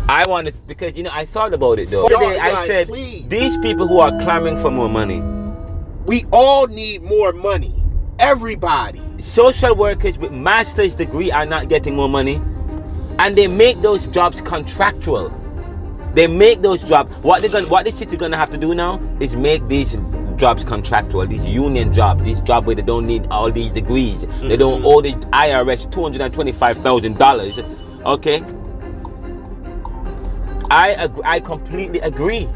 I wanted, because I thought about it though. Today I said, please. These people who are clamoring for more money. We all need more money. Everybody. Social workers with master's degree are not getting more money, and they make those jobs contractual. They make those jobs. What the city gonna have to do now is make these jobs contractual. These union jobs, these jobs where they don't need all these degrees. Mm-hmm. They don't owe the IRS $225,000. Okay. I completely agree.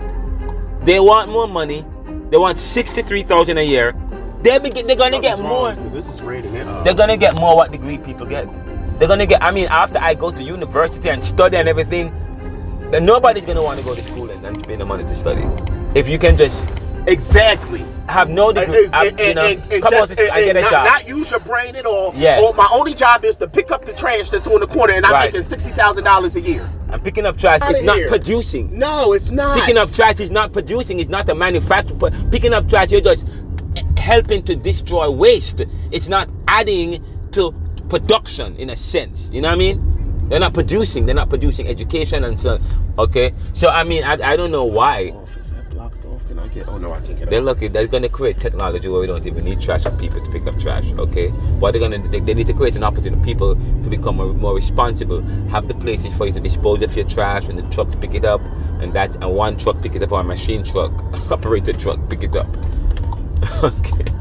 They want more money. They want $63,000 a year. They're gonna get more. This is rating it. They're gonna get more what degree people get. They're gonna get. I mean, after I go to university and study and everything, then nobody's gonna want to go to school and spend the money to study. If you can just exactly have no degree, I get a job. Not use your brain at all. Yeah. Oh, my only job is to pick up the trash that's on the corner, and I'm making $60,000 a year. And picking up trash is not producing. No, it's not. Picking up trash is not producing. It's not a manufacturer. Picking up trash, you're just helping to destroy waste. It's not adding to production in a sense. You know what I mean? They're not producing education and so on. Okay? So I mean, I don't know why. Is that blocked off? Can I get? Oh no, I can't get. They're lucky. They're gonna create technology where we don't even need trash and people to pick up trash. Okay? But they need to create an opportunity for people to become more responsible. Have the places for you to dispose of your trash and the trucks pick it up, and one truck pick it up, or a machine truck, operated truck pick it up. Okay.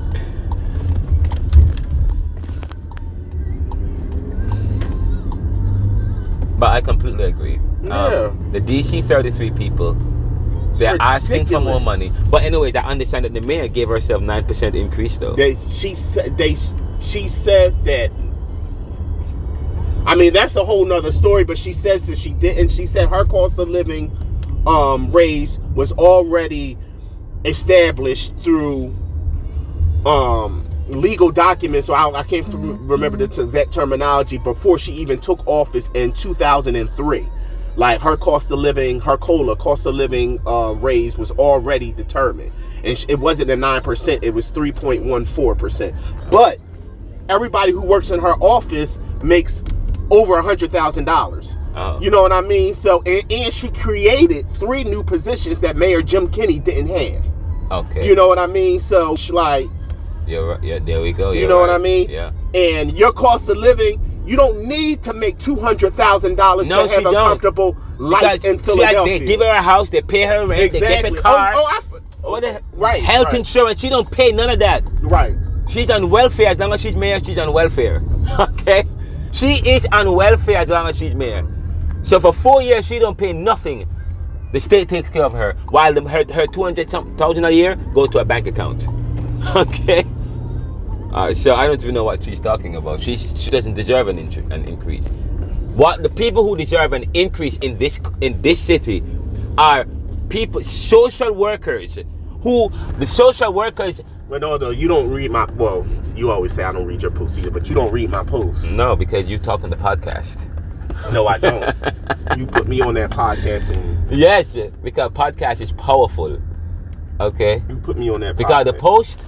But I completely agree. Yeah. The DC33 people, they're asking for more money. But anyways, I understand that the mayor gave herself 9% increase though. She said that. I mean, that's a whole nother story. But she says that she didn't. She said her cost of living raise was already established through legal documents, so I can't remember the exact terminology, before she even took office in 2003. Like her cost of living, her COLA cost of living raise was already determined, and it wasn't a 9%, it was 3.14%. But everybody who works in her office makes over $100,000. Oh. You know what I mean? So and she created 3 new positions that Mayor Jim Kenney didn't have. Okay. You know what I mean? So like, yeah, there we go. You know what I mean? Yeah. And your cost of living, you don't need to make $200,000 to have a comfortable life in Philadelphia. They give her a house, they pay her rent, they get the car. Right. Health insurance, she don't pay none of that. Right. She's on welfare. As long as she's mayor, she's on welfare. Okay? She is on welfare as long as she's mayor. So for 4 years, she don't pay nothing. The state takes care of her, while her $200,000 a year go to a bank account. Okay? So I don't even know what she's talking about. She doesn't deserve an increase. What the people who deserve an increase in this city are people, social workers, Renaldo, you don't read my, well, you always say I don't read your posts either, but you don't read my posts. No, because you talk on the podcast. No, I don't. You put me on that podcast and... Yes, because podcast is powerful. Okay? You put me on that podcast. Because the post,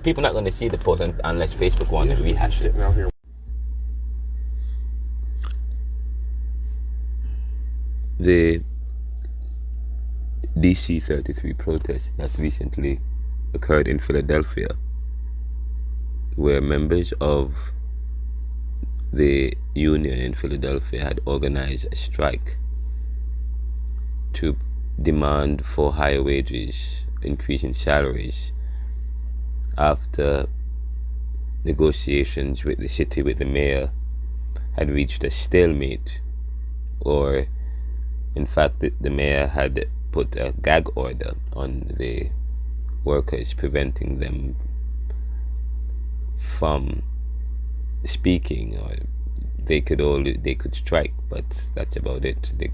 people not gonna see the post unless Facebook wants to rehash it. Sitting out here. The DC33 protest that recently occurred in Philadelphia, where members of the union in Philadelphia had organized a strike to demand for higher wages, increase in salaries, after negotiations with the city, with the mayor, had reached a stalemate, or in fact the mayor had put a gag order on the workers, preventing them from speaking, or they could strike, but that's about it. They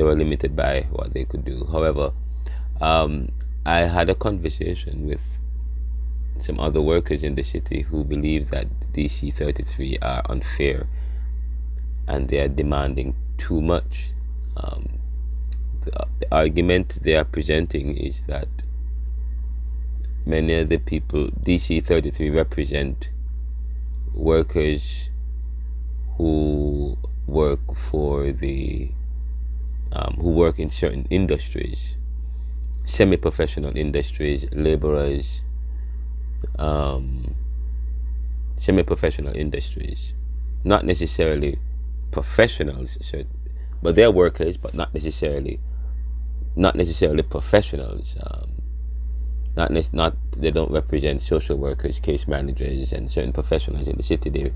were limited by what they could do. However, I had a conversation with some other workers in the city who believe that DC33 are unfair and they are demanding too much. The argument they are presenting is that many of the people DC33 represent workers who work for the who work in certain industries, semi-professional industries, laborers, semi-professional industries, not necessarily professionals, but they're workers, but not necessarily professionals. Not they don't represent social workers, case managers, and certain professionals in the city. They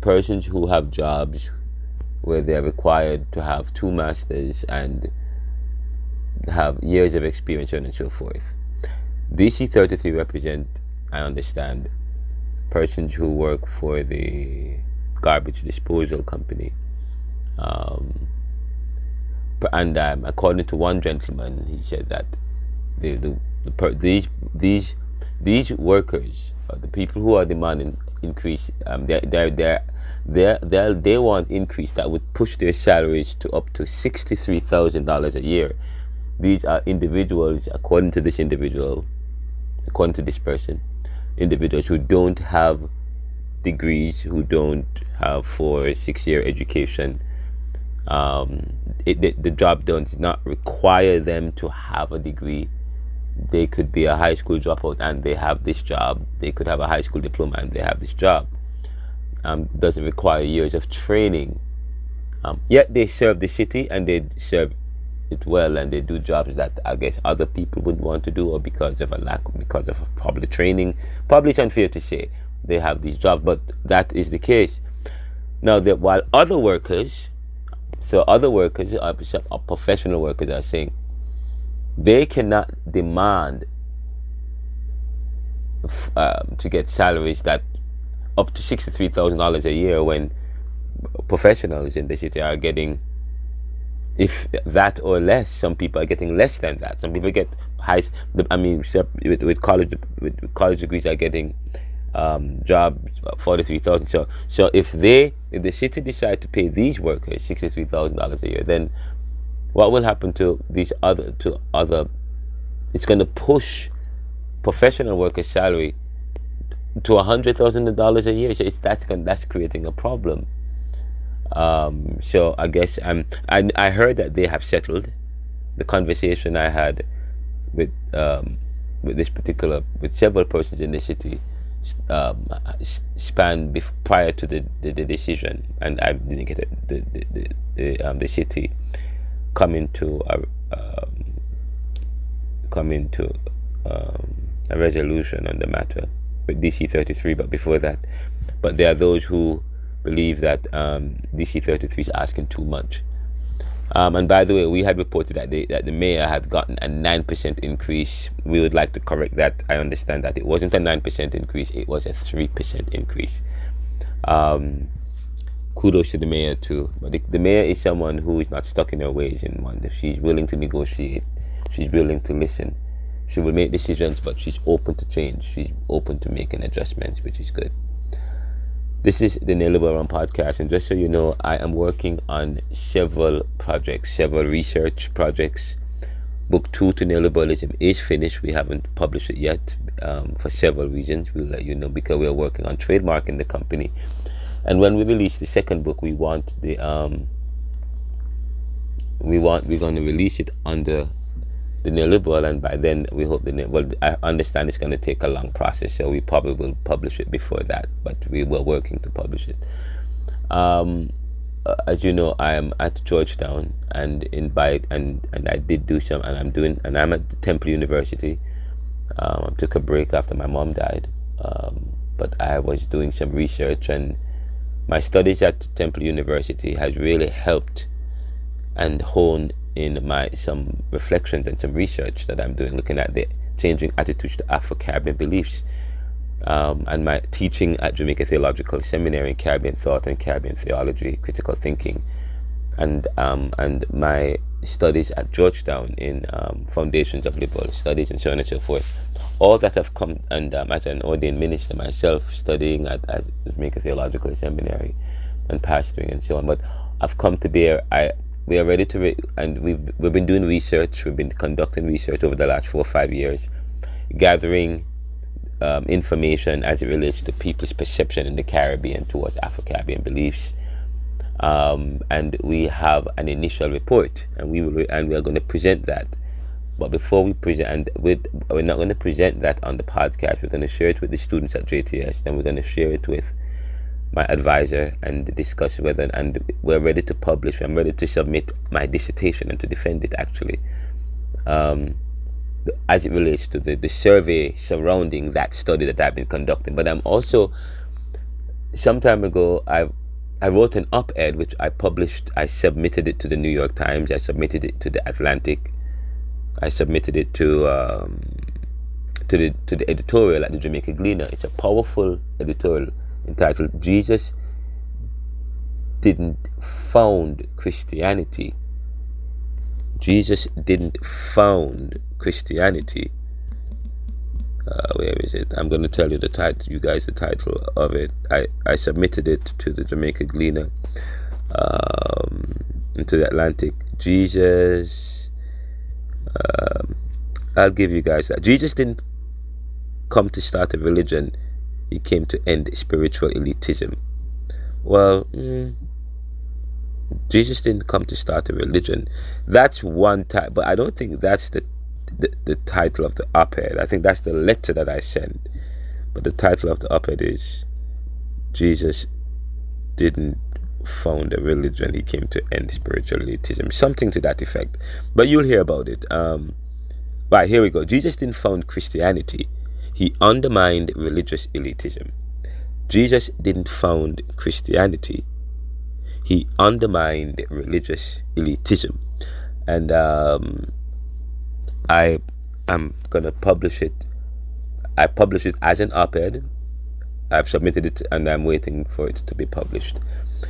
persons who have jobs where they're required to have 2 masters and have years of experience and so forth. DC33 represent, I understand, persons who work for the garbage disposal company. And according to one gentleman, he said that these workers, the people who are demanding increase, they want increase that would push their salaries to up to $63,000 a year. These are individuals, according to this person, individuals who don't have degrees, who don't have 4 or 6 year education. The job does not require them to have a degree. They could be a high school dropout and they have this job. They could have a high school diploma and they have this job. It doesn't require years of training. Yet they serve the city and they serve it well, and they do jobs that I guess other people wouldn't want to do, or because of probably training. Probably it's unfair to say they have these jobs, but that is the case. Now, while other workers, professional workers, are saying they cannot demand to get salaries that up to $63,000 a year, when professionals in the city are getting, if that or less. Some people are getting less than that. Some people get with college degrees are getting jobs 43,000. So if the city decide to pay these workers $63,000 a year, then what will happen to these other? It's going to push professional workers' salary to $100,000 a year. So that's creating a problem. So I guess I heard that they have settled. The conversation I had with several persons in the city spanned prior to the decision, and I didn't get the city coming to a resolution on the matter with DC33. But before that, there are those who believe that DC33 is asking too much. And by the way, we had reported that the mayor had gotten a 9% increase. We would like to correct that. I understand that it wasn't a 9% increase, it was a 3% increase. Kudos to the mayor too. But the mayor is someone who is not stuck in her ways. She's willing to negotiate. She's willing to listen. She will make decisions, but she's open to change. She's open to making adjustments, which is good. This is the Neoliberal podcast, and just so you know, I am working on several projects, several research projects. Book 2 to Neoliberalism is finished. We haven't published it yet for several reasons. We'll let you know, because we are working on trademarking the company. And when we release the second book, we're going to release it under the Neoliberal, and by then we hope I understand it's going to take a long process, so we probably will publish it before that, but we were working to publish it. As you know, I am at Georgetown, and I did do some, and I'm at Temple University. I took a break after my mom died, but I was doing some research, and my studies at Temple University has really helped and honed in some reflections and some research that I'm doing, looking at the changing attitudes to Afro-Caribbean beliefs, and my teaching at Jamaica Theological Seminary in Caribbean thought and Caribbean theology, critical thinking, and my studies at Georgetown in foundations of liberal studies and so on and so forth. All that have come, and as an ordained minister myself, studying at Jamaica Theological Seminary and pastoring and so on. But I've come to bear. We are ready to, and we've been doing research. We've been conducting research over the last 4 or 5 years, gathering information as it relates to people's perception in the Caribbean towards Afro-Caribbean beliefs. And we have an initial report, and we are going to present that. But before we present, we're not going to present that on the podcast. We're going to share it with the students at JTS, then we're going to share it with my advisor and discuss whether, and we're ready to publish. I'm ready to submit my dissertation and to defend it, actually, as it relates to the survey surrounding that study that I've been conducting. But I'm also, some time ago, I wrote an op-ed which I published. I submitted it to the New York Times. I submitted it to the Atlantic. I submitted it to the editorial at the Jamaica Gleaner. It's a powerful editorial entitled "Jesus Didn't Found Christianity." Jesus didn't found Christianity. Where is it? I'm going to tell you the title, you guys, the title of it. I submitted it to the Jamaica Gleaner, into the Atlantic. Jesus, I'll give you guys that. Jesus didn't come to start a religion. He came to end spiritual elitism. Well, Jesus didn't come to start a religion. That's one type, but I don't think that's the title of the op-ed. I think that's the letter that I sent. But the title of the op-ed is Jesus didn't found a religion. He came to end spiritual elitism. Something to that effect. But you'll hear about it. Right, here we go. Jesus didn't found Christianity. He undermined religious elitism. Jesus didn't found Christianity. He undermined religious elitism. And I am going to publish it. I publish it as an op-ed. I've submitted it and I'm waiting for it to be published.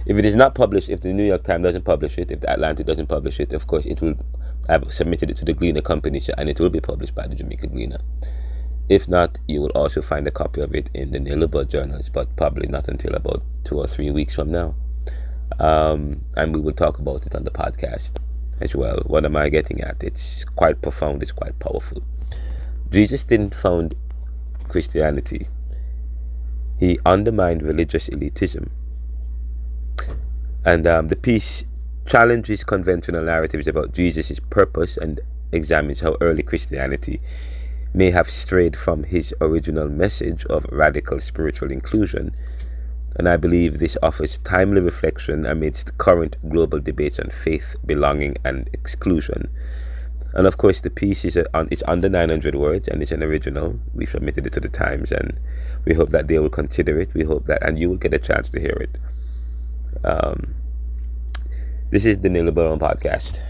If it is not published, if the New York Times doesn't publish it, if the Atlantic doesn't publish it, of course it will. I've submitted it to the Gleaner Company, and it will be published by the Jamaica Gleaner. If not, you will also find a copy of it in the Neoliberal journals, but probably not until about 2 or 3 weeks from now. And we will talk about it on the podcast as well. What am I getting at? It's quite profound. It's quite powerful. Jesus didn't found Christianity. He undermined religious elitism. And the piece challenges conventional narratives about Jesus' purpose and examines how early Christianity may have strayed from his original message of radical spiritual inclusion. And I believe this offers timely reflection amidst current global debates on faith, belonging, and exclusion. And of course, the piece is it's under 900 words, and it's an original. We submitted it to the Times, and we hope that they will consider it. We hope that, and you will get a chance to hear it. This is the Neoliberal podcast,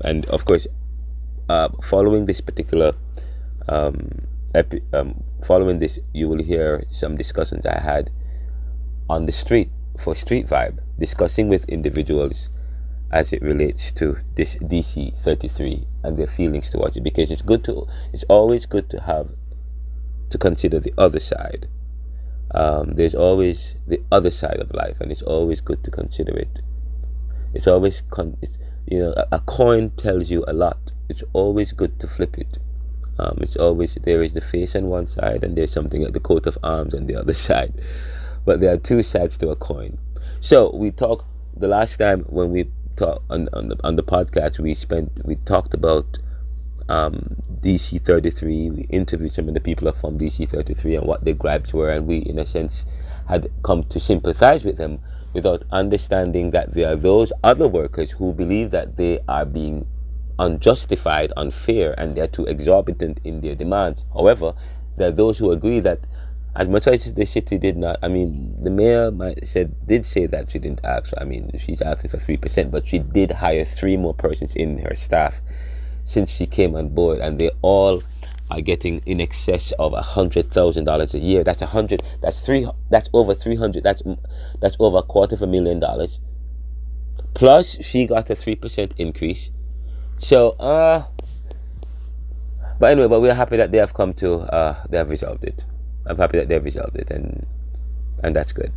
and of course, following this particular, following this, you will hear some discussions I had on the street for Street Vibe, discussing with individuals as it relates to this DC33 and their feelings towards it, because it's always good to consider the other side. There's always the other side of life, and it's always good to consider it. It's always, a coin tells you a lot. It's always good to flip it. It's always, there is the face on one side, and there's something like the coat of arms on the other side. But there are two sides to a coin. So we talked the last time when we talked on the podcast. We talked about DC33. We interviewed some of the people from DC33 and what their gripes were, and we, in a sense, had come to sympathize with them without understanding that there are those other workers who believe that they are being unjustified, unfair, and they're too exorbitant in their demands. However, there are those who agree that as much as the city did not, the mayor did say that she didn't ask. She's asking for 3%, but she did hire 3 more persons in her staff since she came on board, and they all are getting in excess of $100,000 a year. That's over 300. That's over $250,000. Plus, she got a 3% increase. So, but anyway, we're happy that they have come to, they have resolved it. I'm happy that they've resolved it, and that's good.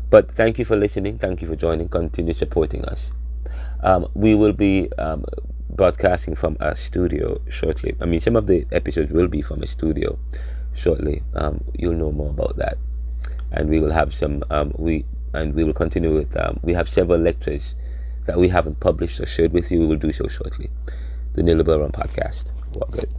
But thank you for listening. Thank you for joining. Continue supporting us. We will be broadcasting from a studio shortly. Some of the episodes will be from a studio. shortly. You'll know more about that, and we will have some. We will continue with. We have several lectures that we haven't published or shared with you. We will do so shortly. The Neoliberal podcast. Well, good.